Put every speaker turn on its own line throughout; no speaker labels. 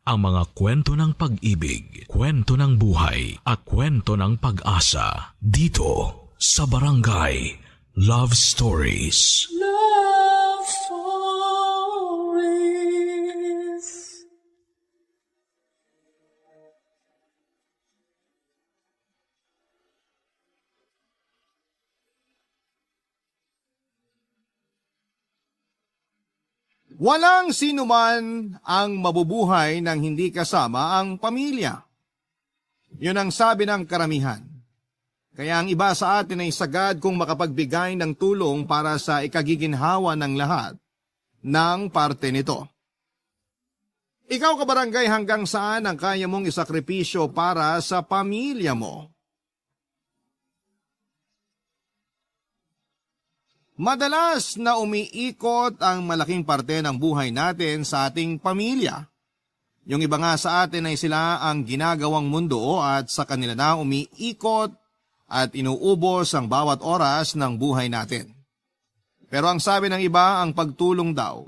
ang mga kwento ng pag-ibig, kwento ng buhay, at kwento ng pag-asa dito sa Barangay Love Stories.
Love Stories.
Walang sinuman ang mabubuhay nang hindi kasama ang pamilya. Yun ang sabi ng karamihan. Kaya ang iba sa atin ay sagad kung makapagbigay ng tulong para sa ikagiginhawa ng lahat ng parte nito. Ikaw kabarangay, hanggang saan ang kaya mong isakripisyo para sa pamilya mo? Madalas na umiikot ang malaking parte ng buhay natin sa ating pamilya. Yung iba nga sa atin ay sila ang ginagawang mundo at sa kanila na umiikot at inuubos ang bawat oras ng buhay natin. Pero ang sabi ng iba, ang pagtulong daw,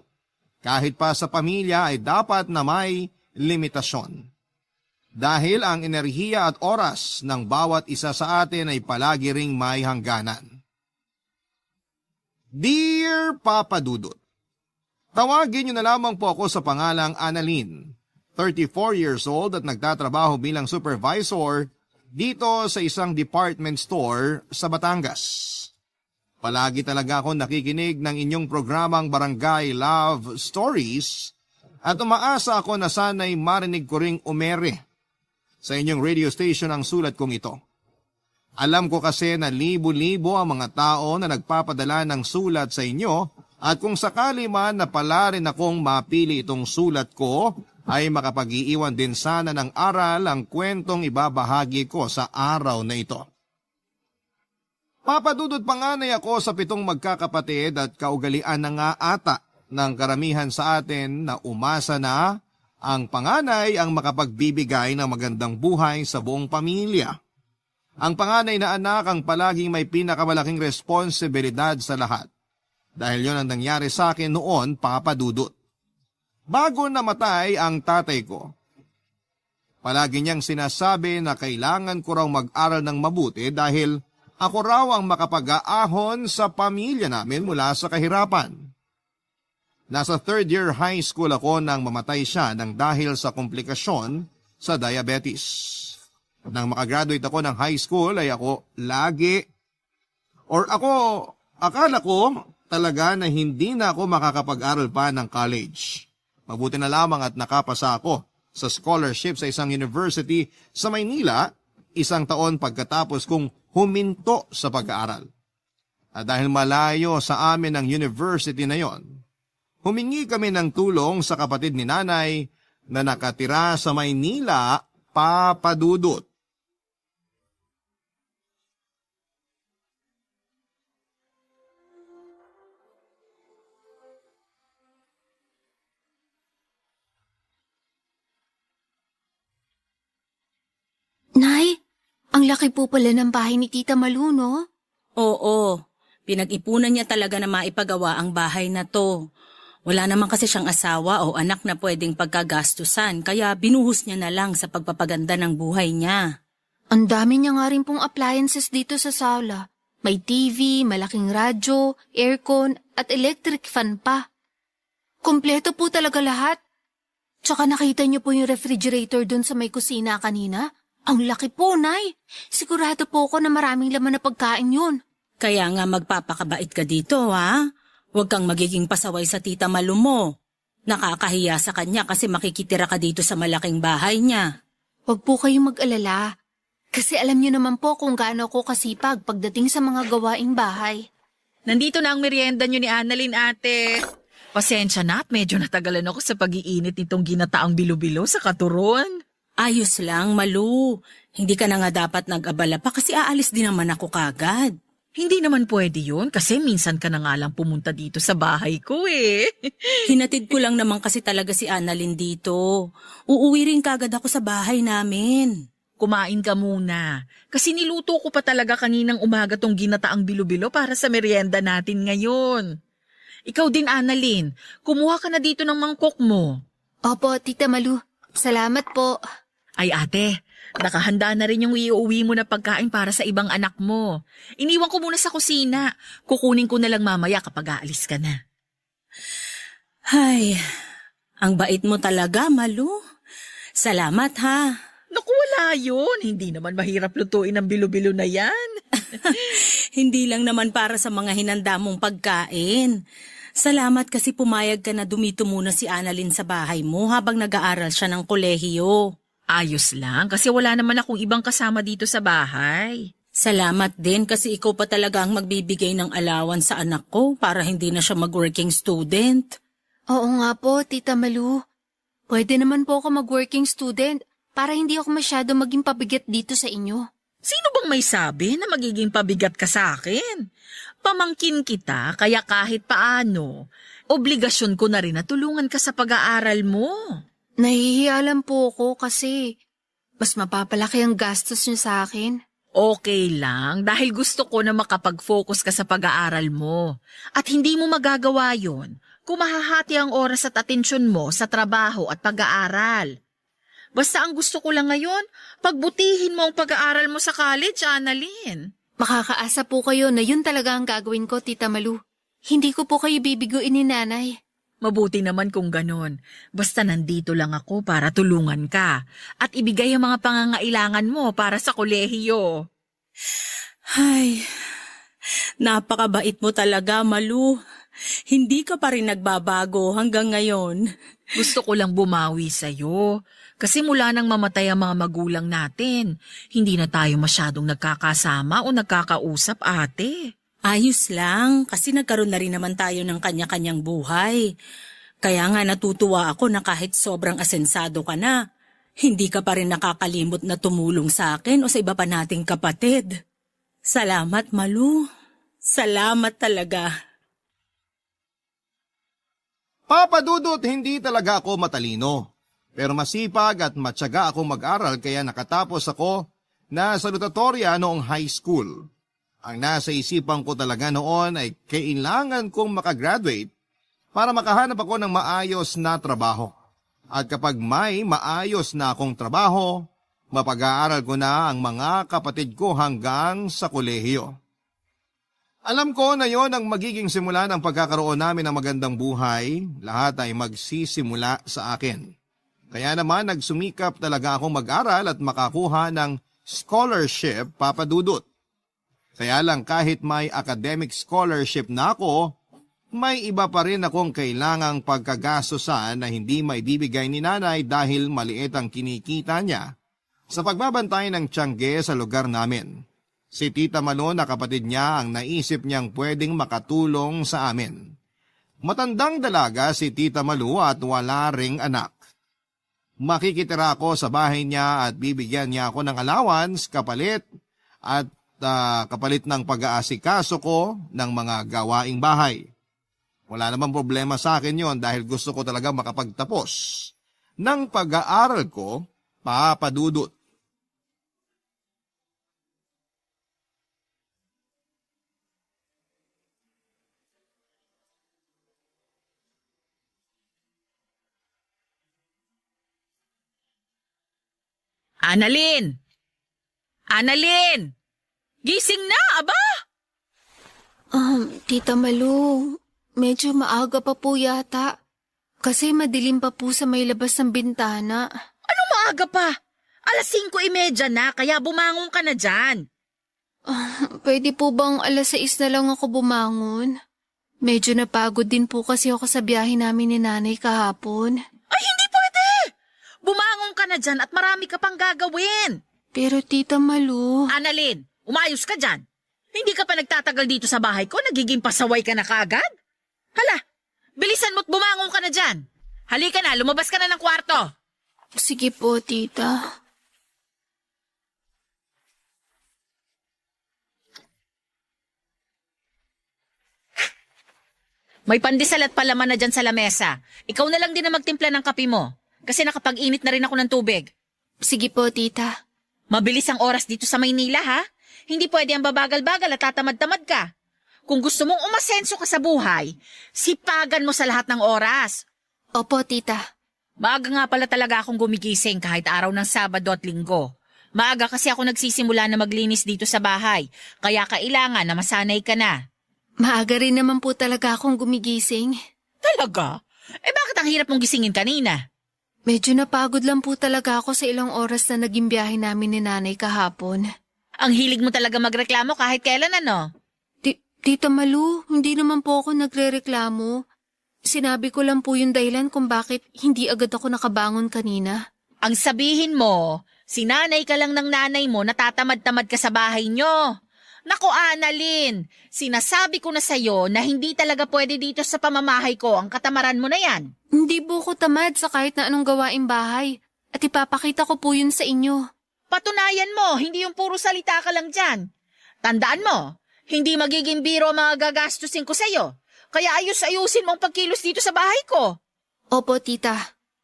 kahit pa sa pamilya ay dapat na may limitasyon. Dahil ang enerhiya at oras ng bawat isa sa atin ay palagi ring may hangganan. Dear Papa Dudut, tawagin niyo na lamang po ako sa pangalang Annalyn, 34 years old at nagtatrabaho bilang supervisor dito sa isang department store sa Batangas. Palagi talaga ako nakikinig ng inyong programang Barangay Love Stories at umaasa ako na sana'y marinig ko ring umere sa inyong radio station ang sulat kong ito. Alam ko kasi na libo-libo ang mga tao na nagpapadala ng sulat sa inyo at kung sakali man na pala rin akong mapili itong sulat ko, ay makapag-iiwan din sana ng aral ang kwentong ibabahagi ko sa araw na ito. Papadudod panganay ako sa 7 magkakapatid at kaugalian na nga ata ng karamihan sa atin na umasa na ang panganay ang makapagbibigay ng magandang buhay sa buong pamilya. Ang panganay na anak ang palaging may pinakamalaking responsibilidad sa lahat. Dahil yon ang nangyari sa akin noon, Papa Dudut. Bago namatay ang tatay ko, palagi niyang sinasabi na kailangan ko raw mag-aral ng mabuti dahil ako raw ang makapag-aahon sa pamilya namin mula sa kahirapan. Nasa 3rd year high school ako nang mamatay siya nang dahil sa komplikasyon sa diabetes. Nang makagraduate ako ng high school ay akala ko talaga na hindi na ako makakapag-aral pa ng college. Mabuti na lamang at nakapasa ako sa scholarship sa isang university sa Maynila 1 taon pagkatapos kong huminto sa pag-aaral. At dahil malayo sa amin ang university na yon, humingi kami ng tulong sa kapatid ni nanay na nakatira sa Maynila, Papa Dudut.
Nay, ang laki po pala ng bahay ni Tita Malu, no?
Oo, pinag-ipunan niya talaga na maipagawa ang bahay na to. Wala naman kasi siyang asawa o anak na pwedeng pagkagastusan, kaya binuhos niya na lang sa pagpapaganda ng buhay niya.
Ang dami niya nga rin pong appliances dito sa sala. May TV, malaking radyo, aircon, at electric fan pa. Kompleto po talaga lahat. Tsaka nakita niyo po yung refrigerator dun sa may kusina kanina? Ang laki po, Nay. Sigurado po ako na maraming laman na pagkain yun.
Kaya nga magpapakabait ka dito, ha? Huwag kang magiging pasaway sa Tita Malu mo. Nakakahiya sa kanya kasi makikitira ka dito sa malaking bahay niya.
Huwag po kayong mag-alala. Kasi alam niyo naman po kung gaano ako kasipag pagdating sa mga gawaing bahay.
Nandito na ang merienda niyo ni Annalyn, ate. Pasensya na at medyo natagalan ako sa pag-iinit nitong ginataang bilo-bilo sa katuron.
Ayos lang, Malu. Hindi ka na nga dapat nag-abala pa kasi aalis din naman ako kagad.
Hindi naman pwede yun kasi minsan ka na nga lang pumunta dito sa bahay ko eh.
Hinatid ko lang naman kasi talaga si Annalyn dito. Uuwi rin kagad ako sa bahay namin.
Kumain ka muna. Kasi niluto ko pa talaga kaninang umaga tong ginataang bilo-bilo para sa merienda natin ngayon. Ikaw din, Annalyn. Kumuha ka na dito ng mangkok mo.
Opo, Tita Malu. Salamat po.
Ay ate, nakahanda na rin yung iuwi mo na pagkain para sa ibang anak mo. Iniwan ko muna sa kusina. Kukunin ko na lang mamaya kapag aalis ka na.
Ay, ang bait mo talaga, Malu. Salamat ha.
Naku, wala yun. Hindi naman mahirap lutuin ang bilo-bilo na yan.
Hindi lang naman para sa mga hinanda mong pagkain. Salamat kasi pumayag ka na dumito muna si Annalyn sa bahay mo habang nag-aaral siya ng kolehiyo.
Ayos lang, kasi wala naman akong ibang kasama dito sa bahay.
Salamat din kasi ikaw pa talaga ang magbibigay ng allowance sa anak ko para hindi na siya mag-working student.
Oo nga po, Tita Malu. Pwede naman po ako mag-working student para hindi ako masyado maging pabigat dito sa inyo.
Sino bang may sabi na magiging pabigat ka sa akin? Pamangkin kita, kaya kahit paano, obligasyon ko na rin na tulungan ka sa pag-aaral mo.
Nahihiya lang po ako kasi mas mapapalaki ang gastos niyo sa akin.
Okay lang, dahil gusto ko na makapag-focus ka sa pag-aaral mo. At hindi mo magagawa yon kung mahahati ang oras at atensyon mo sa trabaho at pag-aaral. Basta ang gusto ko lang ngayon, pagbutihin mo ang pag-aaral mo sa college, Annalyn.
Makakaasa po kayo na yun talaga ang gagawin ko, Tita Malu. Hindi ko po kayo bibiguin ni Nanay.
Mabuti naman kung ganon. Basta nandito lang ako para tulungan ka at ibigay ang mga pangangailangan mo para sa kolehiyo.
Ay, napakabait mo talaga, Malu. Hindi ka pa rin nagbabago hanggang ngayon.
Gusto ko lang bumawi sa'yo. Kasi mula nang mamatay ang mga magulang natin, hindi na tayo masyadong nagkakasama o nagkakausap, ate.
Ayos lang, kasi nagkaroon na rin naman tayo ng kanya-kanyang buhay. Kaya nga natutuwa ako na kahit sobrang asensado ka na, hindi ka pa rin nakakalimot na tumulong sa akin o sa iba pa nating kapatid. Salamat, Malu. Salamat talaga.
Papa Dudut, hindi talaga ako matalino. Pero masipag at matyaga ako mag-aral kaya nakatapos ako na salutatorya noong high school. Ang nasa isipan ko talaga noon ay kailangan kong makagraduate para makahanap ako ng maayos na trabaho. At kapag may maayos na akong trabaho, mapag-aaral ko na ang mga kapatid ko hanggang sa kolehiyo. Alam ko na yon ang magiging simula ng pagkakaroon namin ng magandang buhay, lahat ay magsisimula sa akin. Kaya naman nagsumikap talaga akong mag-aral at makakuha ng scholarship, Papa Dudut. Kaya lang kahit may academic scholarship na ako, may iba pa rin akong kailangang pagkagastusan na hindi may bibigay ni Nanay dahil maliit ang kinikita niya sa pagbabantay ng tiyangge sa lugar namin. Si Tita Malu na kapatid niya ang naisip niyang pwedeng makatulong sa amin. Matandang dalaga si Tita Malu at wala ring anak. Makikitira ako sa bahay niya at bibigyan niya ako ng allowance kapalit ng pag-aasikaso ko ng mga gawaing bahay. Wala namang problema sa akin yon dahil gusto ko talaga makapagtapos ng pag-aaral ko, Papa Dudut.
Annalyn! Annalyn! Gising na, aba!
Tita Malu, medyo maaga pa po yata. Kasi madilim pa po sa may labas ng bintana.
Anong maaga pa? 5:30 na, kaya bumangon ka na dyan.
Pwede po bang 6:00 na lang ako bumangon? Medyo napagod din po kasi ako sa biyahe namin ni Nanay kahapon.
Ay, hindi pwede! Bumangon ka na dyan at marami ka pang gagawin.
Pero Tita Malu...
Annalyn, umayos ka dyan. Hindi ka pa nagtatagal dito sa bahay ko, nagiging pasaway ka na kaagad? Hala, bilisan mo't bumangon ka na dyan. Halika na, lumabas ka na ng kwarto.
Sige po, Tita.
May pandesal at palaman na dyan sa lamesa. Ikaw na lang din na magtimpla ng kape mo. Kasi nakapag-init na rin ako ng tubig.
Sige po, Tita.
Mabilis ang oras dito sa Maynila, ha? Hindi pwede ang babagal-bagal at tatamad-tamad ka. Kung gusto mong umasenso ka sa buhay, sipagan mo sa lahat ng oras.
Opo, Tita.
Maaga nga pala talaga akong gumigising kahit araw ng Sabado at Linggo. Maaga kasi ako nagsisimula na maglinis dito sa bahay, kaya kailangan na masanay ka na.
Maaga rin naman po talaga akong gumigising.
Talaga? Bakit ang hirap mong gisingin kanina?
Medyo napagod lang po talaga ako sa ilang oras na naging biyahe namin ni Nanay kahapon.
Ang hilig mo talaga magreklamo kahit kailan ano?
Tita Malu, hindi naman po ako nagrereklamo. Sinabi ko lang po yung dahilan kung bakit hindi agad ako nakabangon kanina.
Ang sabihin mo, sinanay ka lang ng nanay mo, natatamad-tamad ka sa bahay nyo. Naku, Annalyn, sinasabi ko na sa'yo na hindi talaga pwede dito sa pamamahay ko ang katamaran mo na yan.
Hindi po ko tamad sa kahit na anong gawaing bahay. At ipapakita ko po yun sa inyo.
Patunayan mo, hindi yung puro salita ka lang dyan. Tandaan mo, hindi magiging biro ang mga gagastusin ko sa'yo. Kaya ayus-ayusin mo ang pagkilos dito sa bahay ko.
Opo, tita.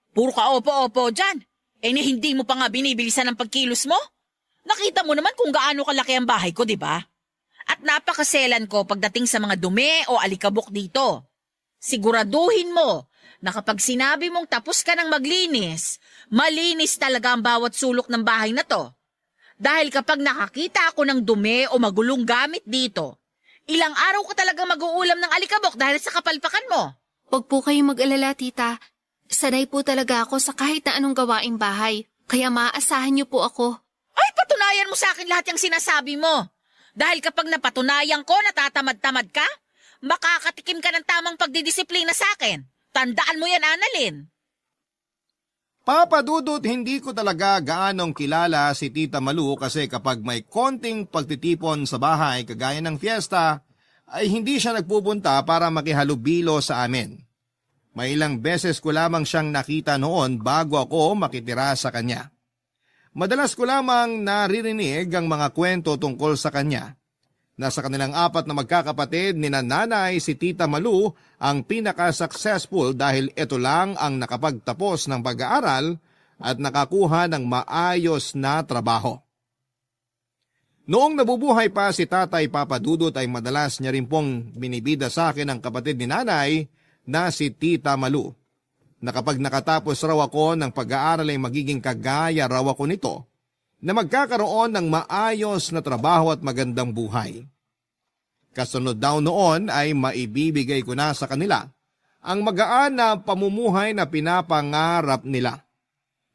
Puro ka opo-opo dyan. Hindi mo pa nga binibilisan ang pagkilos mo? Nakita mo naman kung gaano kalaki ang bahay ko, di ba? At napakaselan ko pagdating sa mga dumi o alikabok dito. Siguraduhin mo na kapag sinabi mong tapos ka ng maglinis, malinis talaga ang bawat sulok ng bahay na to. Dahil kapag nakakita ako ng dumi o magulong gamit dito, ilang araw ka talaga mag-uulam ng alikabok dahil sa kapalpakan mo.
Huwag po kayong mag-alala, tita. Sanay po talaga ako sa kahit na anong gawaing bahay. Kaya maaasahan niyo po ako.
Ay, patunayan mo sa akin lahat yung sinasabi mo. Dahil kapag napatunayan ko natatamad-tamad ka, makakatikim ka ng tamang pagdidisiplina sa akin. Tandaan mo yan, Annalyn.
Papa Dudut, hindi ko talaga gaanong kilala si Tita Malu kasi kapag may konting pagtitipon sa bahay kagaya ng fiesta, ay hindi siya nagpupunta para makihalubilo sa amin. May ilang beses ko lamang siyang nakita noon bago ako makitira sa kanya. Madalas ko lamang naririnig ang mga kwento tungkol sa kanya. Nasa kanilang 4 na magkakapatid ni nanay si Tita Malu ang pinaka-successful dahil ito lang ang nakapagtapos ng pag-aaral at nakakuha ng maayos na trabaho. Noong nabubuhay pa si Tatay Papa Dudut ay madalas niya rin pong binibida sa akin ang kapatid ni nanay na si Tita Malu. Na kapag nakatapos raw ako ng pag-aaral ay magiging kagaya raw ako nito, na magkakaroon ng maayos na trabaho at magandang buhay. Kasunod daw noon ay maibibigay ko na sa kanila ang magaan na pamumuhay na pinapangarap nila.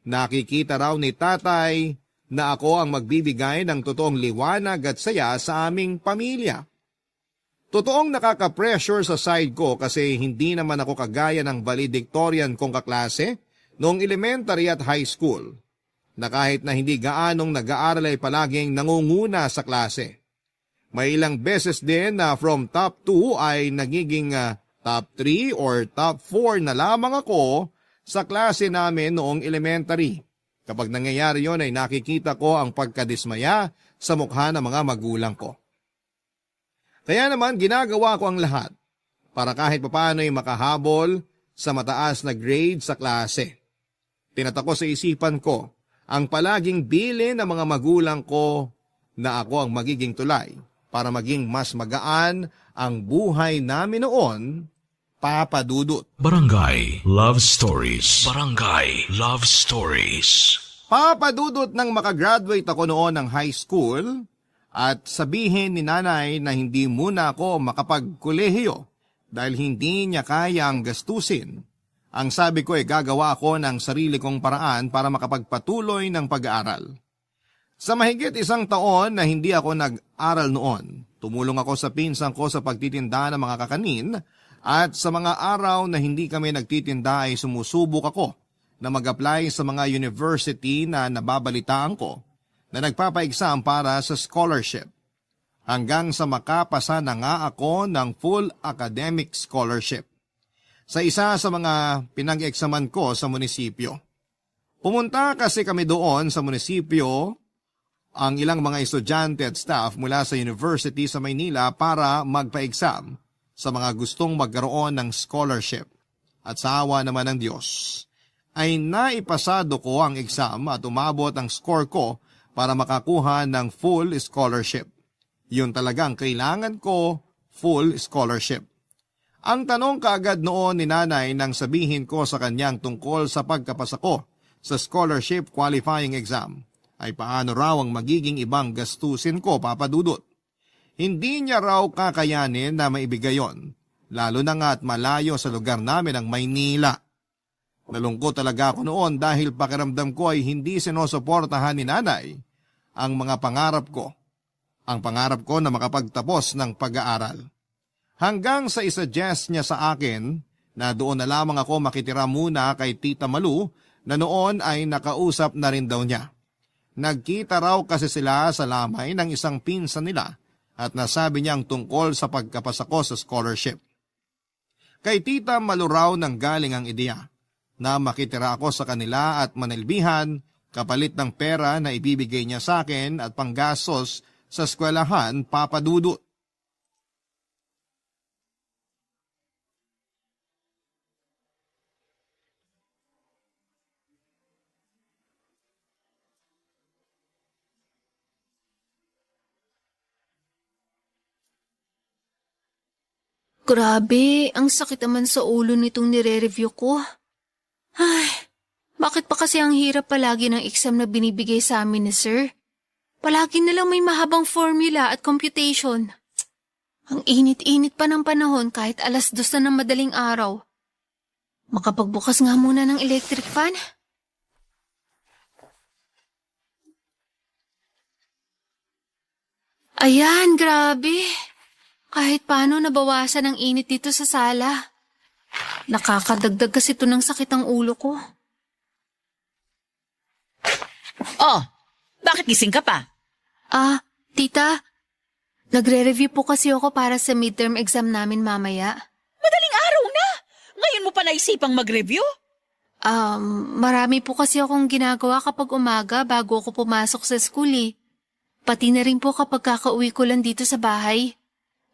Nakikita raw ni tatay na ako ang magbibigay ng totoong liwanag at saya sa aming pamilya. Totoong nakaka-pressure sa side ko kasi hindi naman ako kagaya ng valedictorian kong kaklase noong elementary at high school, na kahit na hindi gaanong nag-aaral ay palaging nangunguna sa klase. May ilang beses din na from top 2 ay nagiging top 3 or top 4 na lamang ako sa klase namin noong elementary. Kapag nangyayari yon ay nakikita ko ang pagkadismaya sa mukha ng mga magulang ko. Kaya naman ginagawa ko ang lahat para kahit papaano ay makahabol sa mataas na grade sa klase. Tinatako sa isipan ko ang palaging bilin ng mga magulang ko na ako ang magiging tulay para maging mas magaan ang buhay namin noon, Papa Dudut.
Barangay Love Stories. Barangay Love Stories.
Papa Dudut, nang makagraduate ako noon ng high school at sabihin ni nanay na hindi muna ako makapagkolehiyo dahil hindi niya kaya ang gastusin, ang sabi ko ay gagawa ako ng sarili kong paraan para makapagpatuloy ng pag-aaral. Sa mahigit 1 taon na hindi ako nag-aral noon, tumulong ako sa pinsan ko sa pagtitinda ng mga kakanin at sa mga araw na hindi kami nagtitinda ay sumusubok ako na mag-apply sa mga university na nababalitaan ko na nagpapa-exam para sa scholarship. Hanggang sa makapasa na nga ako ng full academic scholarship sa isa sa mga pinag-eksaman ko sa munisipyo. Pumunta kasi kami doon sa munisipyo ang ilang mga estudyante at staff mula sa university sa Maynila para magpa-exam sa mga gustong magkaroon ng scholarship. At sa awa naman ng Diyos, ay naipasado ko ang exam at umabot ang score ko para makakuha ng full scholarship. Yun talagang kailangan ko, full scholarship. Ang tanong kaagad noon ni nanay nang sabihin ko sa kanyang tungkol sa pagkapasa ko sa scholarship qualifying exam ay paano raw ang magiging ibang gastusin ko, Papa Dudut. Hindi niya raw kakayanin na maibigay yon, lalo na nga at malayo sa lugar namin ang Maynila. Nalungkot talaga ako noon dahil pakiramdam ko ay hindi sinusuportahan ni nanay ang mga pangarap ko. Ang pangarap ko na makapagtapos ng pag-aaral. Hanggang sa isuggest niya sa akin na doon na lamang ako makitira muna kay Tita Malu na noon ay nakausap na rin daw niya. Nagkita raw kasi sila sa lamay ng isang pinsan nila at nasabi niyang tungkol sa pagkapasa ko sa scholarship. Kay Tita Malu raw nang galing ang ideya na makitira ako sa kanila at manilbihan kapalit ng pera na ibibigay niya sa akin at panggastos sa eskwelahan, Papa Dudut.
Grabe, ang sakit naman sa ulo nitong nire-review ko. Ay, bakit pa kasi ang hirap palagi ng exam na binibigay sa amin ni Sir? Palagi na lang may mahabang formula at computation. Ang init-init pa ng panahon kahit 2:00 na ng madaling araw. Makapagbukas nga muna ng electric fan. Ayan, grabe. Kahit paano nabawasan ang init dito sa sala. Nakakadagdag kasi ito ng sakit ang ulo ko.
Oh, bakit gising ka pa?
Tita, nagre-review po kasi ako para sa midterm exam namin mamaya.
Madaling araw na! Ngayon mo pa naisipang mag-review?
Marami po kasi akong ginagawa kapag umaga bago ako pumasok sa school eh. Pati na rin po kapag kakauwi ko lang dito sa bahay.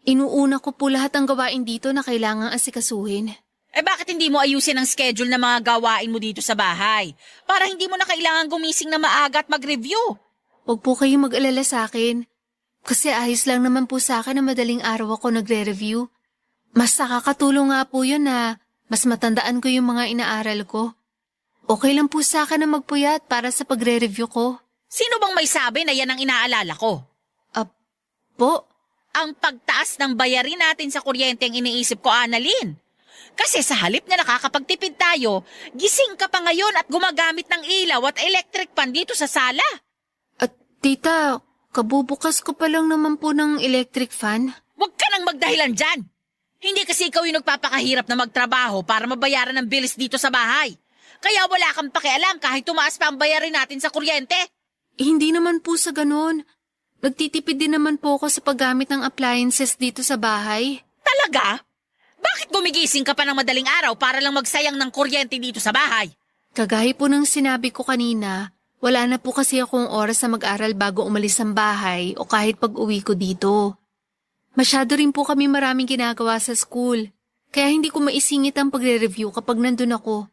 Inuuna ko po lahat ng gawain dito na kailangang asikasuhin.
Bakit hindi mo ayusin ang schedule ng mga gawain mo dito sa bahay? Para hindi mo na kailangan gumising na maaga at mag-review.
Huwag po kayong mag-alala sa akin. Kasi ayos lang naman po sa akin na madaling araw ako nagre-review. Mas nakakatulong nga po yun na mas matandaan ko yung mga inaaral ko. Okay lang po sa akin na magpuyat para sa pagre-review ko.
Sino bang may sabi na yan ang inaalala ko?
Po?
Ang pagtaas ng bayarin natin sa kuryente ang iniisip ko, Annalyn. Kasi sa halip na nakakapagtipid tayo, gising ka pa ngayon at gumagamit ng ilaw at electric fan dito sa sala.
At tita, kabubukas ko pa lang naman po ng electric fan.
Huwag ka nang magdahilan dyan. Hindi kasi ikaw yung nagpapakahirap na magtrabaho para mabayaran ng bilis dito sa bahay. Kaya wala kang pakialam kahit tumaas pa ang bayarin natin sa kuryente.
Hindi naman po sa ganun. Nagtitipid din naman po ako sa paggamit ng appliances dito sa bahay.
Talaga? Bakit gumigising ka pa ng madaling araw para lang magsayang ng kuryente dito sa bahay?
Kagaya po ng sinabi ko kanina, wala na po kasi akong oras na mag-aral bago umalis ng bahay o kahit pag-uwi ko dito. Masyado rin po kami maraming ginagawa sa school, kaya hindi ko maisingit ang pagre-review kapag nandun ako.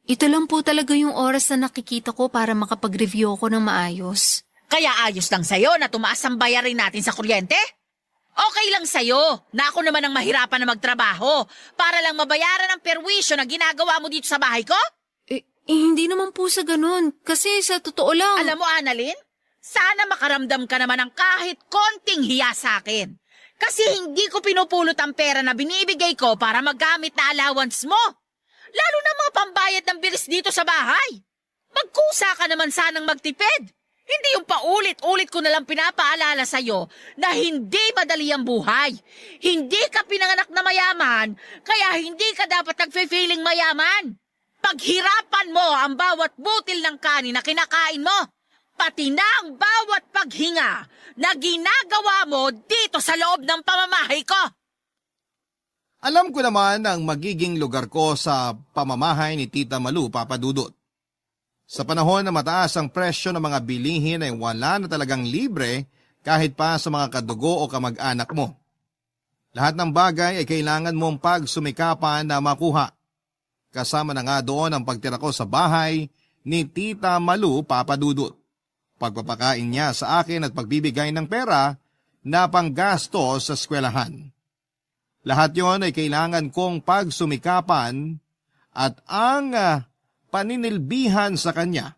Ito lang po talaga yung oras na nakikita ko para makapag-review ako ng maayos.
Kaya ayos lang sa'yo na tumaas ang bayarin natin sa kuryente? Okay lang sa'yo na ako naman ang mahirapan na magtrabaho para lang mabayaran ang perwisyo na ginagawa mo dito sa bahay ko?
Hindi naman po sa ganun. Kasi sa totoo lang...
Alam mo, Annalyn, sana makaramdam ka naman ng kahit konting hiya sa akin. Kasi hindi ko pinupulot ang pera na binibigay ko para magamit na allowance mo. Lalo na mga pambayad ng bilis dito sa bahay. Magkusa ka naman sanang magtipid. Hindi yung paulit-ulit ko nalang pinapaalala sa'yo na hindi madali ang buhay. Hindi ka pinanganak na mayaman, kaya hindi ka dapat nagfe-feeling mayaman. Paghirapan mo ang bawat butil ng kanin na kinakain mo, pati na ang bawat paghinga na ginagawa mo dito sa loob ng pamamahay ko.
Alam ko naman ang magiging lugar ko sa pamamahay ni Tita Malu, Papa Dudut. Sa panahon na mataas ang presyo ng mga bilihin ay wala na talagang libre kahit pa sa mga kadugo o kamag-anak mo. Lahat ng bagay ay kailangan mong pagsumikapan na makuha. Kasama na nga doon ang pagtira ko sa bahay ni Tita Malu, Papa Dudut. Pagpapakain niya sa akin at pagbibigay ng pera na panggasto sa eskwelahan. Lahat yon ay kailangan kong pagsumikapan at ang paninilbihan sa kanya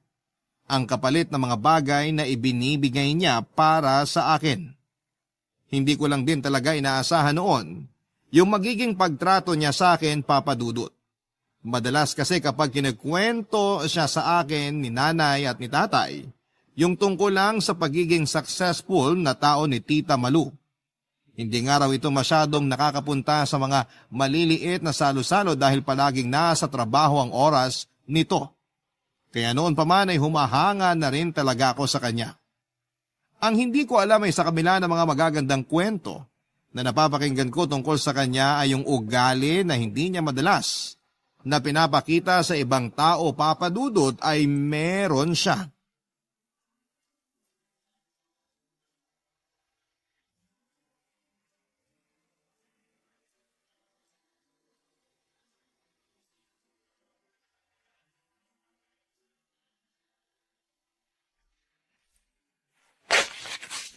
ang kapalit ng mga bagay na ibinibigay niya para sa akin. Hindi ko lang din talaga inaasahan noon yung magiging pagtrato niya sa akin, Papa Dudut. Madalas kasi kapag kinagkwento siya sa akin ni nanay at ni tatay, yung tungkol lang sa pagiging successful na tao ni Tita Malu. Hindi nga raw ito masyadong nakakapunta sa mga maliliit na salo-salo dahil palaging nasa trabaho ang oras nito. Kaya noon pa man ay humahanga na rin talaga ako sa kanya. Ang hindi ko alam ay sa kabila ng mga magagandang kwento na napapakinggan ko tungkol sa kanya ay yung ugali na hindi niya madalas na pinapakita sa ibang tao, Papa Dudut, ay meron siya.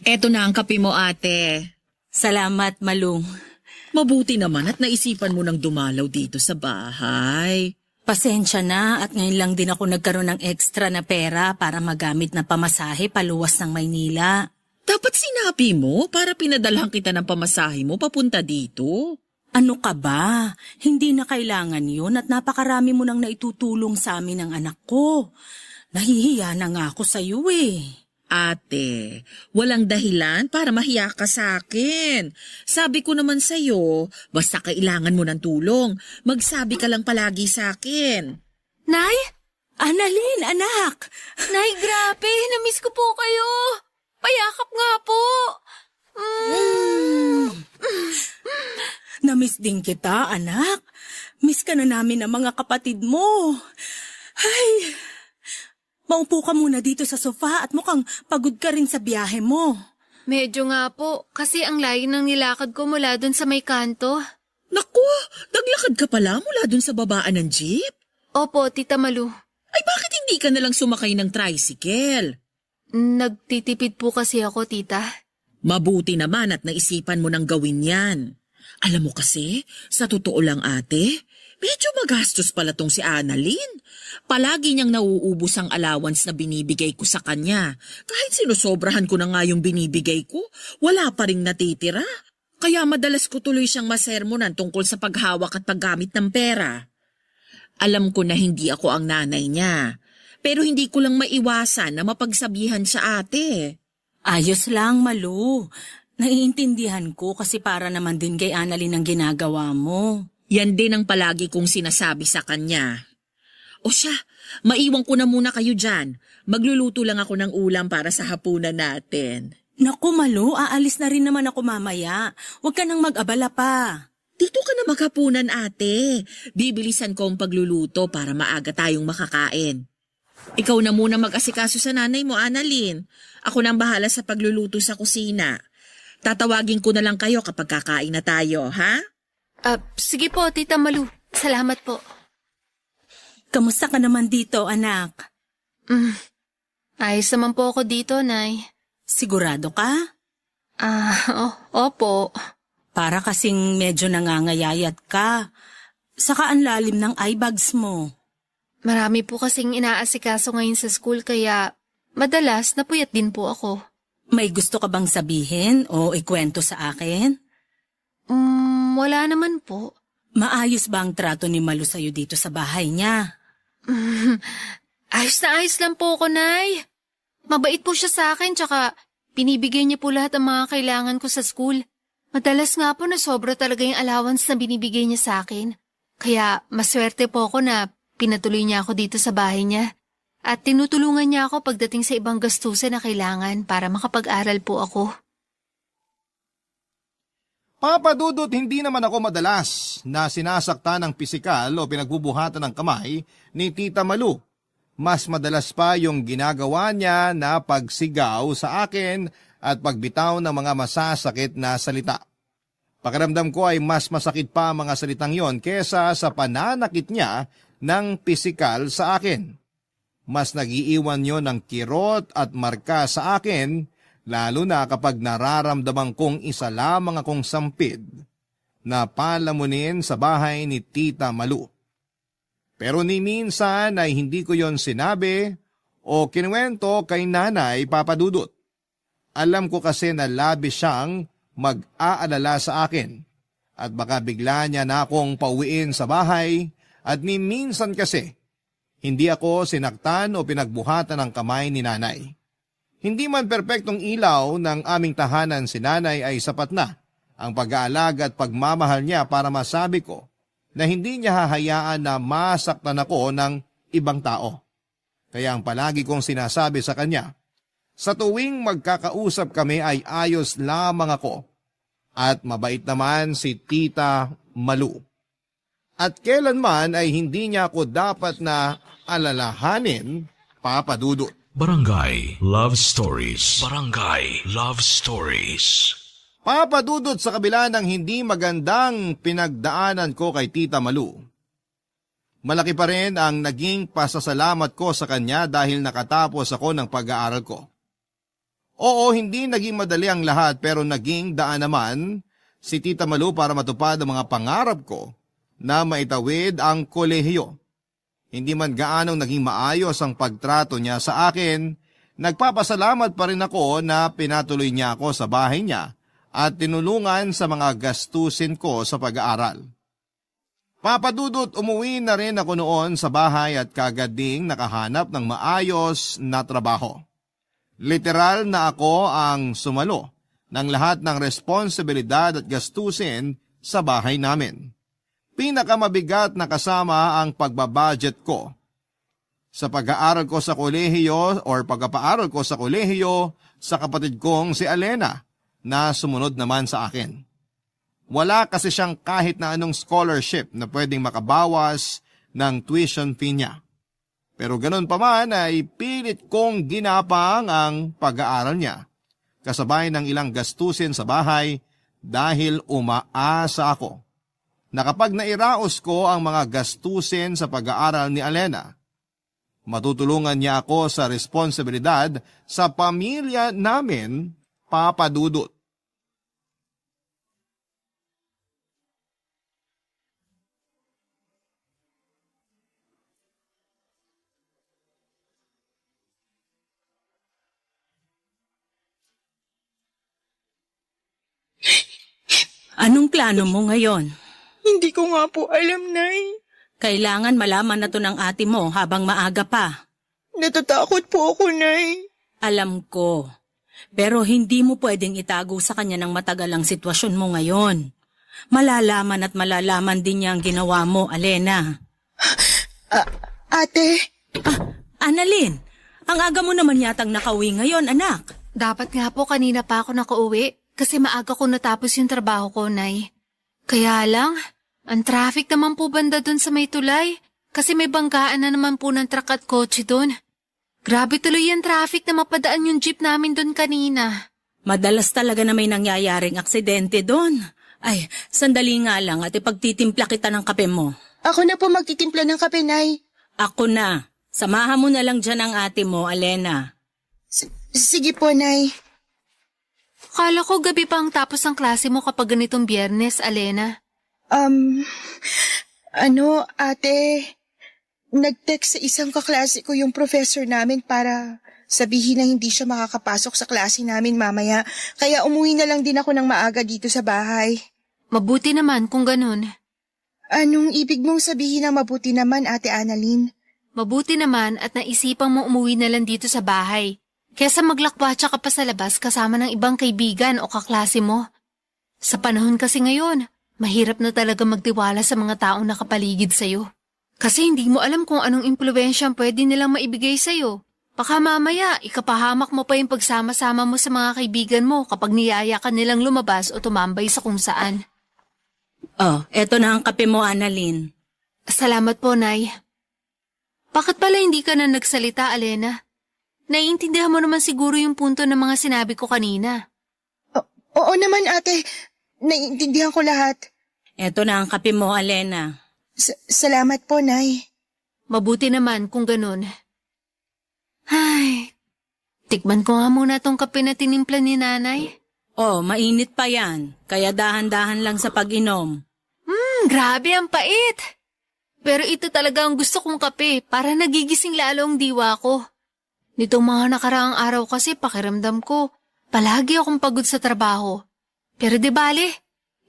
Eto na ang kape mo, ate.
Salamat, Malung.
Mabuti naman at naisipan mo nang dumalaw dito sa bahay.
Pasensya na at ngayon lang din ako nagkaroon ng extra na pera para magamit na pamasahe paluwas ng Maynila.
Dapat sinabi mo para pinadalhan kita ng pamasahe mo papunta dito.
Ano ka ba? Hindi na kailangan yun at napakarami mo nang naitutulong sa amin ng anak ko. Nahihiya na nga ako sa iyo eh.
Ate, walang dahilan para mahiya ka sa akin. Sabi ko naman sa'yo, basta kailangan mo ng tulong, magsabi ka lang palagi sa akin.
Nay?
Annalyn, anak!
Nay, grabe. Namiss ko po kayo. Payakap nga po.
Namiss din kita, anak. Miss ka na namin ng mga kapatid mo. Ay, maupo ka muna dito sa sofa at mukhang pagod ka rin sa biyahe mo.
Medyo nga po, kasi ang layo ng nilakad ko mula dun sa may kanto.
Naku, naglakad ka pala mula dun sa babaan ng jeep?
Opo, Tita Malu.
Ay bakit hindi ka nalang sumakay ng tricycle?
Nagtitipid po kasi ako, tita.
Mabuti naman at naisipan mo nang gawin yan. Alam mo kasi, sa totoo lang ate, medyo magastos pala tong si Annalyn. Palagi niyang nauubos ang allowance na binibigay ko sa kanya. Kahit sinusobrahan ko na nga yung binibigay ko, wala pa ring natitira. Kaya madalas ko tuloy siyang masermonan tungkol sa paghawak at paggamit ng pera. Alam ko na hindi ako ang nanay niya, pero hindi ko lang maiwasan na mapagsabihan sa ate.
Ayos lang, Malu. Naiintindihan ko kasi para naman din kay Annalyn ang ginagawa mo.
Yan din ang palagi kong sinasabi sa kanya. O siya, maiwan ko na muna kayo dyan. Magluluto lang ako ng ulam para sa hapunan natin.
Naku, Malu, aalis na rin naman ako mamaya. Huwag ka nang mag-abala pa.
Dito ka na maghapunan ate. Bibilisan ko ang pagluluto para maaga tayong makakain. Ikaw na muna mag-asikaso sa nanay mo, Annalyn. Ako nang bahala sa pagluluto sa kusina. Tatawagin ko na lang kayo kapag kakain na tayo, ha?
Sige po, Tita Malu. Salamat po.
Kamusta ka naman dito, anak?
Ayos naman po ako dito, Nay.
Sigurado ka?
Opo.
Para kasing medyo nangangayayat ka. Saka ang lalim ng eye bags mo.
Marami po kasing inaasikaso ngayon sa school kaya madalas napuyat din po ako.
May gusto ka bang sabihin o ikwento sa akin?
Wala naman po.
Maayos ba ang trato ni Malu sa'yo dito sa bahay niya?
Ayos na ayos lang po ako, Nay. Mabait po siya sa akin tsaka binibigay niya po lahat ng mga kailangan ko sa school. Madalas nga po na sobra talaga yung allowance na binibigay niya sa akin. Kaya maswerte po ako na pinatuloy niya ako dito sa bahay niya. At tinutulungan niya ako pagdating sa ibang gastusin na kailangan para makapag-aral po ako.
Papa Dudut, hindi naman ako madalas na sinasaktan ng pisikal o pinagbubuhatan ng kamay ni Tita Malu. Mas madalas pa yung ginagawa niya na pagsigaw sa akin at pagbitaw ng mga masasakit na salita. Pakiramdam ko ay mas masakit pa ang mga salitang yon kesa sa pananakit niya ng pisikal sa akin. Mas nagiiwan yon ng kirot at marka sa akin, lalo na kapag nararamdaman kong isa lamang akong sampid na palamunin sa bahay ni Tita Malu. Pero ni minsan ay hindi ko yon sinabi o kinuwento kay Nanay Papa Dudut. Alam ko kasi na labis siyang mag-aalala sa akin at baka bigla niya na akong pauwiin sa bahay at ni minsan kasi hindi ako sinaktan o pinagbuhatan ng kamay ni Nanay. Hindi man perpektong ilaw ng aming tahanan si Nanay ay sapat na ang pag-aalaga at pagmamahal niya para masabi ko na hindi niya hahayaan na masaktan ako ng ibang tao. Kaya ang palagi kong sinasabi sa kanya, sa tuwing magkakausap kami ay ayos lamang ako at mabait naman si Tita Malu. At kailanman ay hindi niya ako dapat na alalahanin, Papa Dudut.
Barangay Love Stories. Barangay Love Stories.
Papa Dudut, sa kabila ng hindi magandang pinagdaanan ko kay Tita Malu, malaki pa rin ang naging pasasalamat ko sa kanya dahil nakatapos ako ng pag-aaral ko. Oo, hindi naging madali ang lahat pero naging daan naman si Tita Malu para matupad ang mga pangarap ko na maitawid ang kolehiyo. Hindi man gaanong naging maayos ang pagtrato niya sa akin, nagpapasalamat pa rin ako na pinatuloy niya ako sa bahay niya at tinulungan sa mga gastusin ko sa pag-aaral. Papa Dudut, umuwi na rin ako noon sa bahay at kagad ding nakahanap ng maayos na trabaho. Literal na ako ang sumalo ng lahat ng responsibilidad at gastusin sa bahay namin. Pinakamabigat na kasama ang pagbabudget ko. Sa pag-aaral ko sa kolehiyo or pagpapaaral ko sa kolehiyo sa kapatid kong si Alena na sumunod naman sa akin. Wala kasi siyang kahit na anong scholarship na pwedeng makabawas ng tuition fee niya. Pero ganun pa man ay pilit kong ginapang ang pag-aaral niya, kasabay ng ilang gastusin sa bahay dahil umaasa ako na kapag nairaos ko ang mga gastusin sa pag-aaral ni Alena, matutulungan niya ako sa responsibilidad sa pamilya namin, Papa Dudut.
Anong plano mo ngayon?
Hindi ko nga po alam, Nay.
Kailangan malaman na to ng ate mo habang maaga pa.
Natatakot po ako, Nay.
Alam ko. Pero hindi mo pwedeng itago sa kanya ng matagal ang sitwasyon mo ngayon. Malalaman at malalaman din niya ang ginawa mo, Alena.
Ate?
Annalyn, ang aga mo naman yatang nakauwi ngayon, anak.
Dapat nga po kanina pa ako nakauwi kasi maaga ko natapos yung trabaho ko, Nay. Kaya lang, ang traffic naman po banda dun sa may tulay kasi may banggaan na naman po ng truck at kotse dun. Grabe tuloy yung traffic na mapadaan yung jeep namin dun kanina.
Madalas talaga na may nangyayaring aksidente doon. Ay, sandali nga lang at ipagtitimpla kita ng kape mo.
Ako na po magtitimpla ng kape, Nay.
Ako na. Samahan mo na lang dyan ang ate mo, Alena.
Sige po, Nay.
Akala ko gabi pa ang tapos ng klase mo kapag ganitong Biyernes, Alena.
Ate, nag-text sa isang kaklase ko yung professor namin para sabihin na hindi siya makakapasok sa klase namin mamaya. Kaya umuwi na lang din ako ng maaga dito sa bahay.
Mabuti naman kung ganun.
Anong ibig mong sabihin na mabuti naman, Ate Annalyn?
Mabuti naman at naisipang mo umuwi na lang dito sa bahay. Kesa maglakwatsa ka pa sa labas kasama ng ibang kaibigan o kaklase mo. Sa panahon kasi ngayon, mahirap na talaga magtiwala sa mga taong nakapaligid sa'yo. Kasi hindi mo alam kung anong impluwensyang pwede nilang maibigay sa'yo. Baka mamaya, ikapahamak mo pa yung pagsama-sama mo sa mga kaibigan mo kapag niyaya ka nilang lumabas o tumambay sa kung saan.
Oh, eto na ang kape mo, Annalyn.
Salamat po, Nay. Bakit pala hindi ka na nagsalita, Alena? Naiintindihan mo naman siguro yung punto ng mga sinabi ko kanina.
Oo naman, Ate. Naiintindihan ko lahat.
Eto na ang kape mo, Alena.
Salamat po, Nay.
Mabuti naman kung ganun. Ay, tikman ko nga muna tong kape na tinimpla ni Nanay.
Oh, mainit pa yan. Kaya dahan-dahan lang sa pag-inom.
Grabe ang pait. Pero ito talaga ang gusto kong kape para nagigising lalo ang diwa ko. Nitong mga nakaraang araw kasi pakiramdam ko, palagi akong pagod sa trabaho. Pero di bale,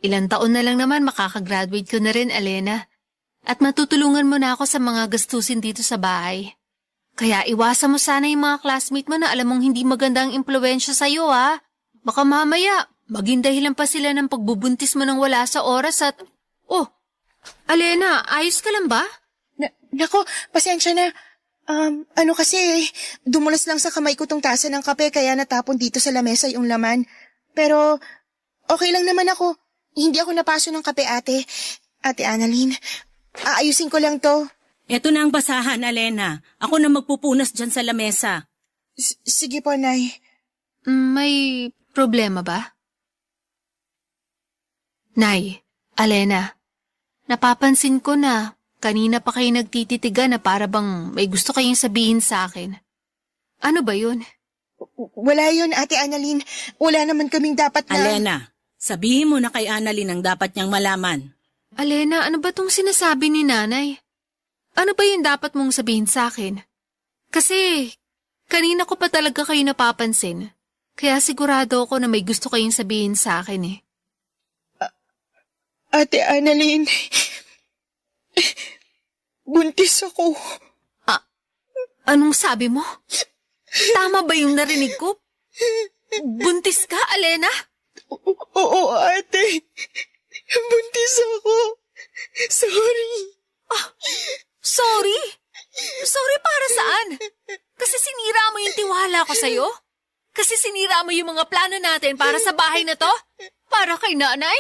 ilang taon na lang naman makakagraduate ko na rin, Alena. At matutulungan mo na ako sa mga gastusin dito sa bahay. Kaya iwasan mo sana yung mga classmate mo na alam mong hindi magandang impluwensya sa'yo, ha? Baka mamaya, maging dahilan pa sila ng pagbubuntis mo nang wala sa oras at... Oh, Alena, ayos ka lang ba?
Nako, pasensya na. Kasi, dumulas lang sa kamay ko tong tasa ng kape kaya natapon dito sa lamesa yung laman. Pero, okay lang naman ako. Hindi ako napaso ng kape, ate. Ate Annalyn, aayusin ko lang to.
Eto na ang basahan, Alena. Ako na magpupunas dyan sa lamesa.
Sige po, Nay.
May problema ba? Nay, Alena, napapansin ko na kanina pa kayo nagtititigan na para bang may gusto kayong sabihin sa akin. Ano ba yun?
Wala yun, Ate Annalyn. Wala naman kaming dapat na...
Alena, sabihin mo na kay Annalyn ang dapat niyang malaman.
Alena, ano ba tong sinasabi ni nanay? Ano ba yung dapat mong sabihin sa akin? Kasi, kanina ko pa talaga kayo napapansin. Kaya sigurado ako na may gusto kayong sabihin sa akin eh.
Ate Annalyn, buntis ako.
Anong sabi mo? Tama ba yung narinig ko? Buntis ka, Alena?
Oo, ate. Buntis ako. Sorry.
Sorry? Sorry para saan? Kasi sinira mo yung tiwala ko sa'yo? Kasi sinira mo yung mga plano natin para sa bahay na to? Para kay nanay?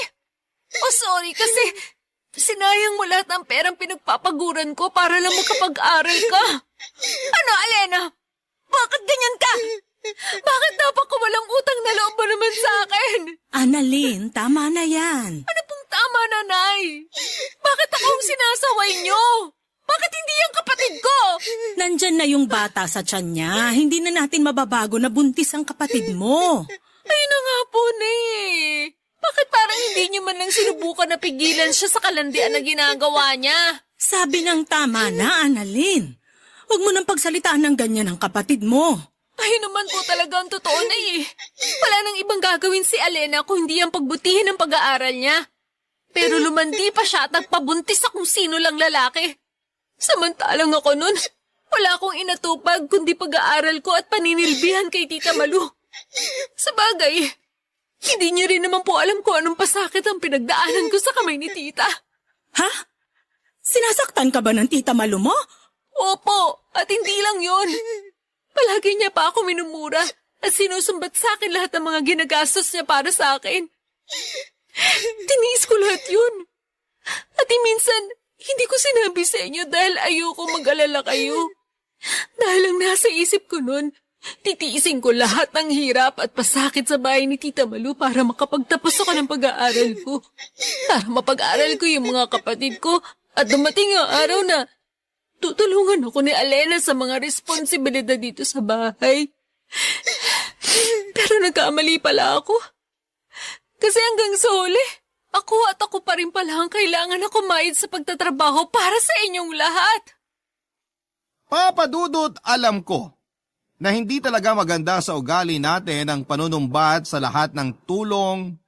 Sorry kasi sinayang mo lahat ng perang pinagpapaguran ko para lang makapag-aral ka. Ano, Alena? Bakit ganyan ka? Bakit dapat ko walang utang na loob mo naman sa akin?
Annalyn, tama na yan.
Ano pong tama, nanay? Bakit ako ang sinasaway niyo? Bakit hindi yung kapatid ko?
Nandyan na yung bata sa tiyan niya. Hindi na natin mababago na buntis ang kapatid mo.
Ay na nga po, Nay. Bakit parang hindi niyo man lang sinubukan na pigilan siya sa kalandian na ginagawa niya?
Sabi ng tama na, Annalyn. Huwag mo nang pagsalitaan ng ganyan ang kapatid mo.
Ay naman po talaga ang totoo, Nay. Wala nang ibang gagawin si Alena kung hindi ang pagbutihin ng pag-aaral niya. Pero lumandi pa siya at nagpabuntis sa kung sino lang lalaki. Samantalang ako nun, wala akong inatupag kundi pag-aaral ko at paninilbihan kay Tita Malu. Sabagay, hindi niyo rin naman po alam kung anong pasakit ang pinagdaanan ko sa kamay ni Tita.
Ha? Sinasaktan ka ba ng Tita Malu mo?
Opo, at hindi lang yon. Palagi niya pa ako minumura at sinusumbat sa akin lahat ng mga ginagastos niya para sa akin. Tiniis ko lahat yun. At minsan, hindi ko sinabi sa inyo dahil ayoko mag-alala kayo. Dahil ang nasa isip ko nun, titiisin ko lahat ng hirap at pasakit sa bahay ni Tita Malu para makapagtapos ako ng pag-aaral ko. Para mapag-aaral ko yung mga kapatid ko at dumating ang araw na tutulungan ako ni Alena sa mga responsibilidad dito sa bahay. Pero nagkamali pala ako. Kasi hanggang sa huli, ako pa rin pala ang kailangan na kumayad sa pagtatrabaho para sa inyong lahat.
Papa Dudut, alam ko na hindi talaga maganda sa ugali natin ang panunumbat sa lahat ng tulong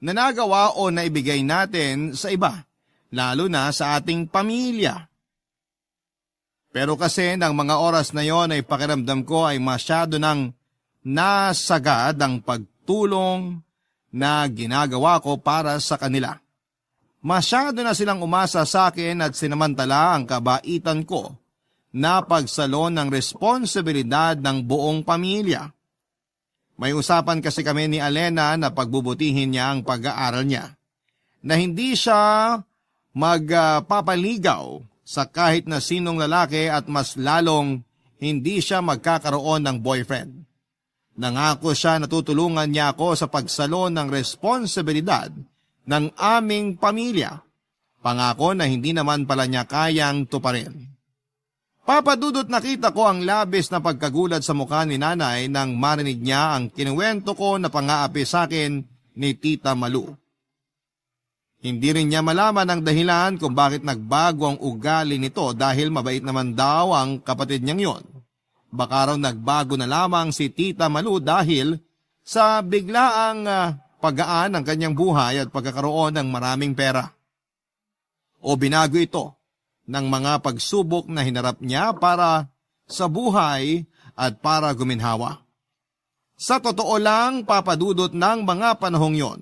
na nagawa o naibigay natin sa iba, lalo na sa ating pamilya. Pero kasi ng mga oras na yon ay pakiramdam ko ay masyado nang nasagad ang pagtulong na ginagawa ko para sa kanila. Masyado na silang umasa sa akin at sinamantala ang kabaitan ko na pagsalon ng responsibilidad ng buong pamilya. May usapan kasi kami ni Alena na pagbubutihin niya ang pag-aaral niya, na hindi siya magpapaligaw sa kahit na sinong lalaki at mas lalong hindi siya magkakaroon ng boyfriend. Nangako siya na tutulungan niya ako sa pagsalon ng responsibilidad ng aming pamilya. Pangako na hindi naman pala niya kayang tuparin. Papa Dudut, nakita ko ang labis na pagkagulat sa mukha ni nanay nang marinig niya ang kinuwento ko na pang-aapi sa akin ni Tita Malu. Hindi rin niya malaman ang dahilan kung bakit nagbago ang ugali nito dahil mabait naman daw ang kapatid niyang yon. Baka raw nagbago na lamang si Tita Malu dahil sa biglaang paggaan ng kanyang buhay at pagkakaroon ng maraming pera. O binago ito ng mga pagsubok na hinarap niya para sa buhay at para guminhawa. Sa totoo lang, papadudot ng mga panahong yon,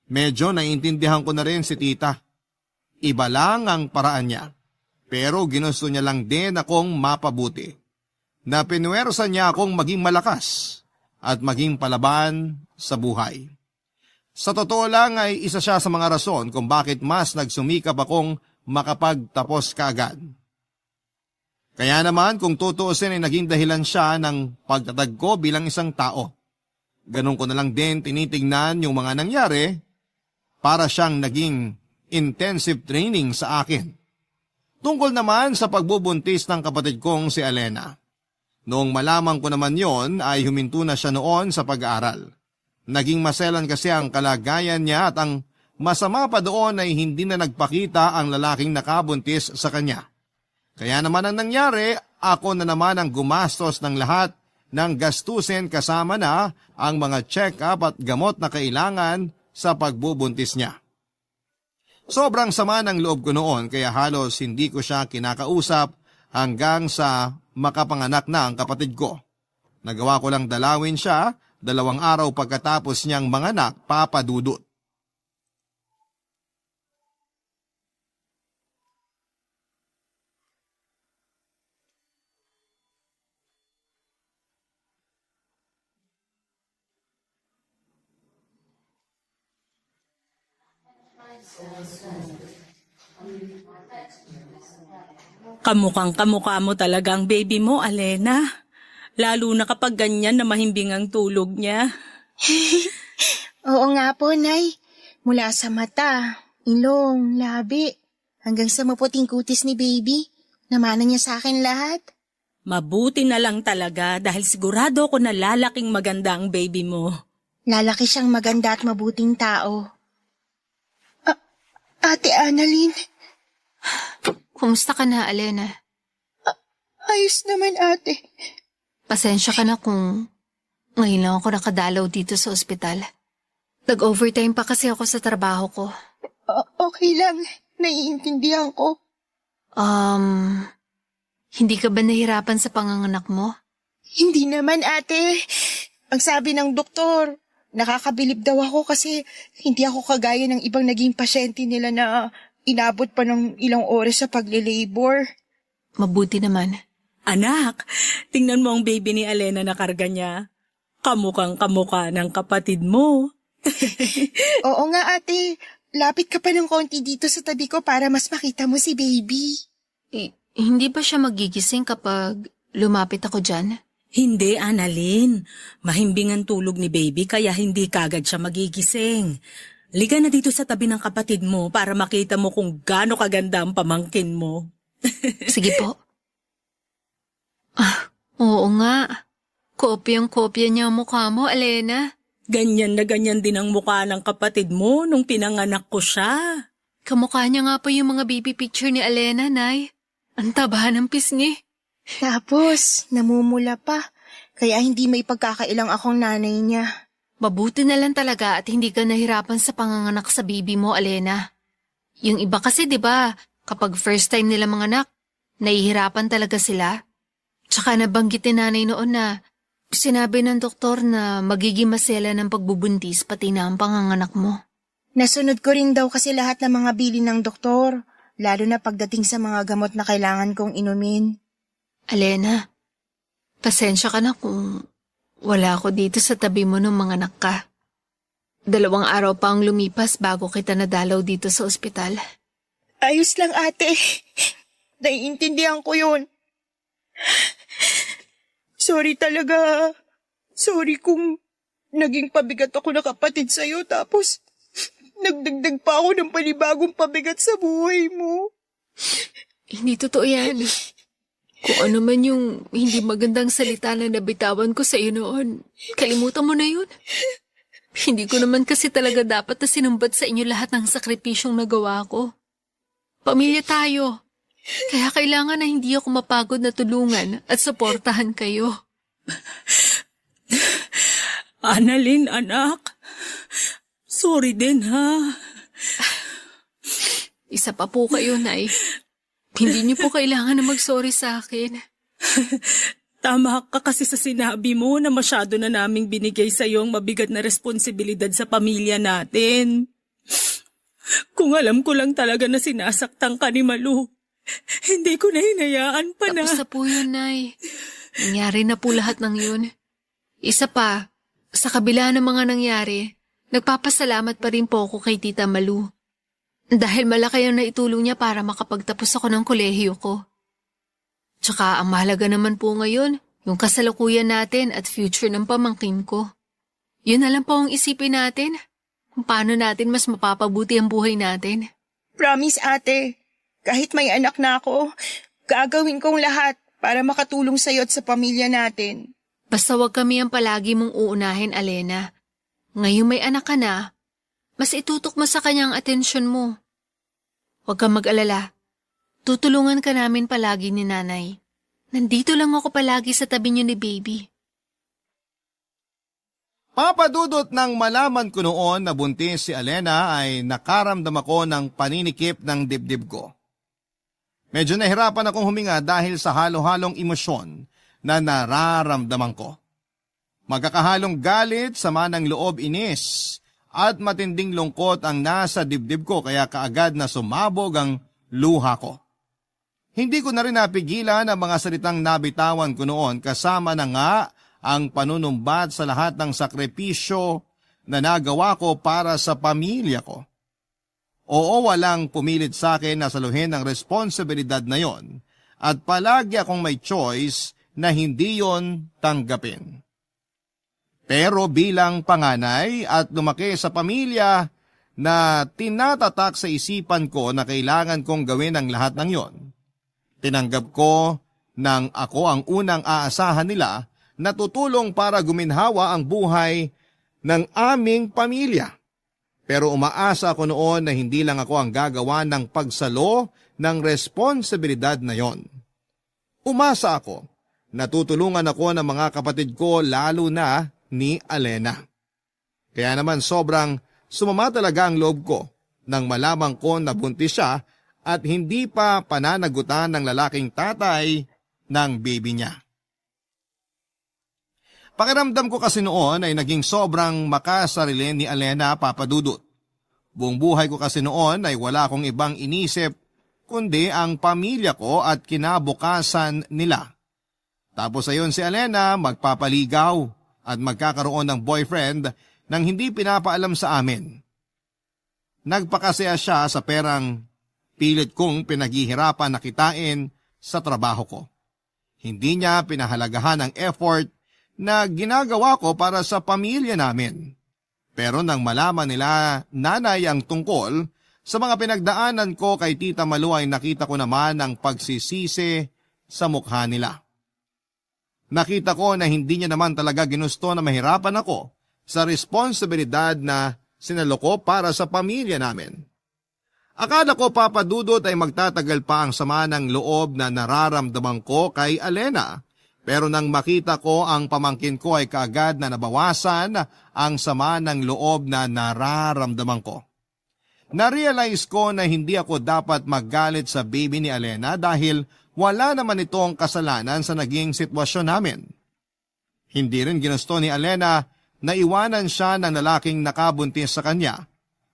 medyo naiintindihan ko na rin si tita. Iba lang ang paraan niya. Pero ginusto niya lang din akong mapabuti. Na pinuwersa niya akong maging malakas at maging palaban sa buhay. Sa totoo lang ay isa siya sa mga rason kung bakit mas nagsumikap akong makapagtapos kaagad. Kaya naman kung tutuusin ay naging dahilan siya ng pagtatag ko bilang isang tao. Ganun ko na lang din tinitingnan yung mga nangyari para siyang naging intensive training sa akin. Tungkol naman sa pagbubuntis ng kapatid kong si Alena. Noong malaman ko naman yon ay huminto na siya noon sa pag-aaral. Naging maselan kasi ang kalagayan niya at ang masama pa doon ay hindi na nagpakita ang lalaking nakabuntis sa kanya. Kaya naman ang nangyari, ako na naman ang gumastos ng lahat ng gastusin kasama na ang mga check-up at gamot na kailangan sa pagbubuntis niya. Sobrang sama ng loob ko noon kaya halos hindi ko siya kinakausap hanggang sa makapanganak na ang kapatid ko. Nagawa ko lang dalawin siya 2 araw pagkatapos niyang manganak, Papa Dudut.
Kamukhang kamukha mo talaga ang baby mo, Alena. Lalo na kapag ganyan na mahimbing ang tulog niya.
Oo nga po, Nay. Mula sa mata, ilong, labi, hanggang sa maputing kutis ni baby. Namana niya sa akin lahat.
Mabuti na lang talaga dahil sigurado ko na lalaking maganda ang baby mo.
Lalaki siyang maganda at mabuting tao. Ate Annalyn.
Kumusta ka na, Alena?
Ayos naman, ate.
Pasensya ka na kung ngayon lang ako nakadalaw dito sa ospital. Nag-overtime pa kasi ako sa trabaho ko.
Okay lang. Naiintindihan ko.
Hindi ka ba nahirapan sa panganganak mo?
Hindi naman, ate. Ang sabi ng doktor, nakakabilib daw ako kasi hindi ako kagaya ng ibang naging pasyente nila na inabot pa ng ilang oras sa pagle-labor.
Mabuti naman.
Anak, tingnan mo ang baby ni Alena na karga niya. Kamukhang kamukha ng kapatid mo.
Oo nga, ate. Lapit ka pa ng konti dito sa tabi ko para mas makita mo si baby.
Hindi ba siya magigising kapag lumapit ako dyan?
Hindi, Annalyn. Mahimbing ang tulog ni baby kaya hindi kagad siya magigising. Liga na dito sa tabi ng kapatid mo para makita mo kung gaano kaganda ang pamangkin mo.
Sige po. Oo nga. Kopyang-kopya niya ang mukha mo, Alena.
Ganyan na ganyan din ang mukha ng kapatid mo nung pinanganak ko siya.
Kamukha niya nga po yung mga baby picture ni Alena, Nay. Ang taba ng pisngi.
Tapos, namumula pa. Kaya hindi may pagkakailang akong nanay niya.
Mabuti na lang talaga at hindi ka nahirapan sa panganganak sa baby mo, Alena. Yung iba kasi, di ba, kapag first time nila manganak, nahihirapan talaga sila. Tsaka nabanggit ni nanay noon na sinabi ng doktor na magiging masela ng pagbubuntis pati na ang panganganak mo.
Nasunod ko rin daw kasi lahat ng mga bilin ng doktor, lalo na pagdating sa mga gamot na kailangan kong inumin.
Alena, pasensya ka na kung wala ako dito sa tabi mo nung manganak ka. 2 araw pa ang lumipas bago kita nadalaw dito sa ospital.
Ayos lang, ate. Naiintindihan ko yun. Sorry talaga. Sorry kung naging pabigat ako na kapatid sa'yo tapos nagdagdag pa ako ng panibagong pabigat sa buhay mo.
Hindi totoo yan. Kung ano man yung hindi magandang salita na nabitawan ko sa iyo noon, kalimutan mo na yun. Hindi ko naman kasi talaga dapat na sinumbat sa inyo lahat ng sakripisyong nagawa ko. Pamilya tayo. Kaya kailangan na hindi ako mapagod na tulungan at suportahan kayo.
Annalyn, anak. Sorry din, ha?
Isa pa po kayo, Nay. Hindi niyo po kailangan na mag-sorry sa akin.
Tama ka kasi sa sinabi mo na masyado na naming binigay sa iyo ang mabigat na responsibilidad sa pamilya natin. Kung alam ko lang talaga na sinasaktan ka ni Malu, hindi ko na hinayaan pa na.
Tapos na po yun, Nay. Nangyari na po lahat ng yun. Isa pa, sa kabila ng mga nangyari, nagpapasalamat pa rin po ako kay Tita Malu. Dahil malaki ang naitulong niya para makapagtapos ako ng kolehiyo ko. Tsaka ang mahalaga naman po ngayon, yung kasalukuyan natin at future ng pamangkin ko. Yun na lang po ang isipin natin, kung paano natin mas mapapabuti ang buhay natin.
Promise, ate. Kahit may anak na ako, gagawin kong lahat para makatulong sa'yo at sa pamilya natin.
Basta wag kami ang palagi mong uunahin, Alena. Ngayon may anak ka na, mas itutok mo sa kanyang atensyon mo. Huwag kang mag-alala. Tutulungan ka namin palagi ni Nanay. Nandito lang ako palagi sa tabi niyo ni Baby.
Papadudot nang malaman ko noon na buntis si Alena ay nakaramdam ako ng paninikip ng dibdib ko. Medyo nahirapan akong huminga dahil sa halo-halong emosyon na nararamdaman ko. Magkakahalong galit, sama ng loob, inis at matinding lungkot ang nasa dibdib ko kaya kaagad na sumabog ang luha ko. Hindi ko na rin napigilan ang mga salitang nabitawan ko noon kasama na nga ang panunumbat sa lahat ng sakripisyo na nagawa ko para sa pamilya ko. Oo, walang pumilit sa akin na saluhin ang responsibilidad na yon at palagi akong may choice na hindi yon tanggapin. Pero bilang panganay at lumaki sa pamilya na tinatatak sa isipan ko na kailangan kong gawin ang lahat ng yon, tinanggap ko nang ako ang unang aasahan nila na tutulong para guminhawa ang buhay ng aming pamilya. Pero umaasa ako noon na hindi lang ako ang gagawa ng pagsalo ng responsibilidad na yon. Umasa ako na tutulungan ako ng mga kapatid ko lalo na ni Alena. Kaya naman sobrang sumama talaga ang loob ko nang malamang ko na buntis siya at hindi pa pananagutan ng lalaking tatay ng baby niya. Pakiramdam ko kasi noon ay naging sobrang makasarili ni Alena, Papadudot. Buong buhay ko kasi noon ay wala akong ibang inisip kundi ang pamilya ko at kinabukasan nila. Tapos ayon si Alena magpapaligaw at magkakaroon ng boyfriend nang hindi pinapaalam sa amin. Nagpakasaya siya sa perang pilit kong pinaghihirapan na kitain sa trabaho ko. Hindi niya pinahalagahan ang effort na ginagawa ko para sa pamilya namin. Pero nang malaman nila nanay ang tungkol sa mga pinagdaanan ko kay Tita Malu ay nakita ko naman ang pagsisisi sa mukha nila. Nakita ko na hindi niya naman talaga ginusto na mahirapan ako sa responsibilidad na sinalo ko para sa pamilya namin. Akala ko, Papadudot, ay magtatagal pa ang sama ng loob na nararamdaman ko kay Alena. Pero nang makita ko ang pamangkin ko ay kaagad na nabawasan ang sama ng loob na nararamdaman ko. Narealize ko na hindi ako dapat maggalit sa baby ni Alena dahil wala naman itong kasalanan sa naging sitwasyon namin. Hindi rin ginusto ni Alena na iwanan siya ng lalaking nakabuntis sa kanya,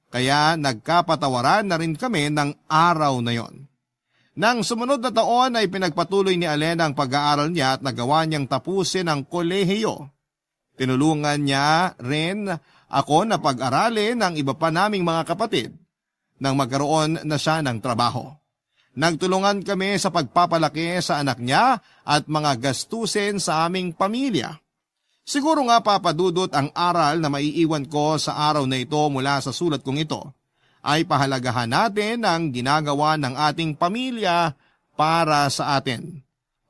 kaya nagkapatawaran na rin kami ng araw na yon. Nang sumunod na taon ay pinagpatuloy ni Alena ang pag-aaral niya at nagawa niyang tapusin ang kolehiyo. Tinulungan niya rin ako na pag-aralin ng iba pa naming mga kapatid nang magkaroon na siya ng trabaho. Nagtulungan kami sa pagpapalaki sa anak niya at mga gastusin sa aming pamilya. Siguro nga, Papadudot, ang aral na maiiwan ko sa araw na ito mula sa sulat kong ito ay pahalagahan natin ang ginagawa ng ating pamilya para sa atin.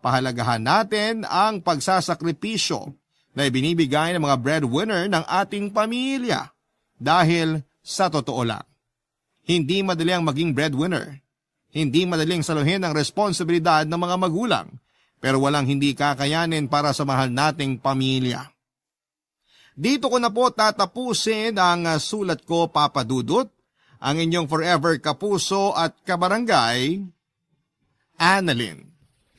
Pahalagahan natin ang pagsasakripisyo na ibinibigay ng mga breadwinner ng ating pamilya. Dahil sa totoo lang, hindi madali ang maging breadwinner. Hindi madaling saluhin ang responsibilidad ng mga magulang, pero walang hindi kakayanin para sa mahal nating pamilya. Dito ko na po tatapusin ang sulat ko, Papa Dudut, ang inyong forever kapuso at kabarangay, Annalyn.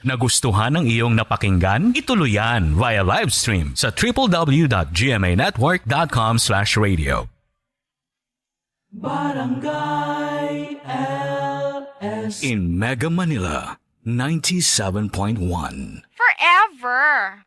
Nagustuhan ng iyong napakinggan? Ituloy yan via live stream sa www.gmanetwork.com/radio. Barangay LS in Mega Manila 97.1.
Forever.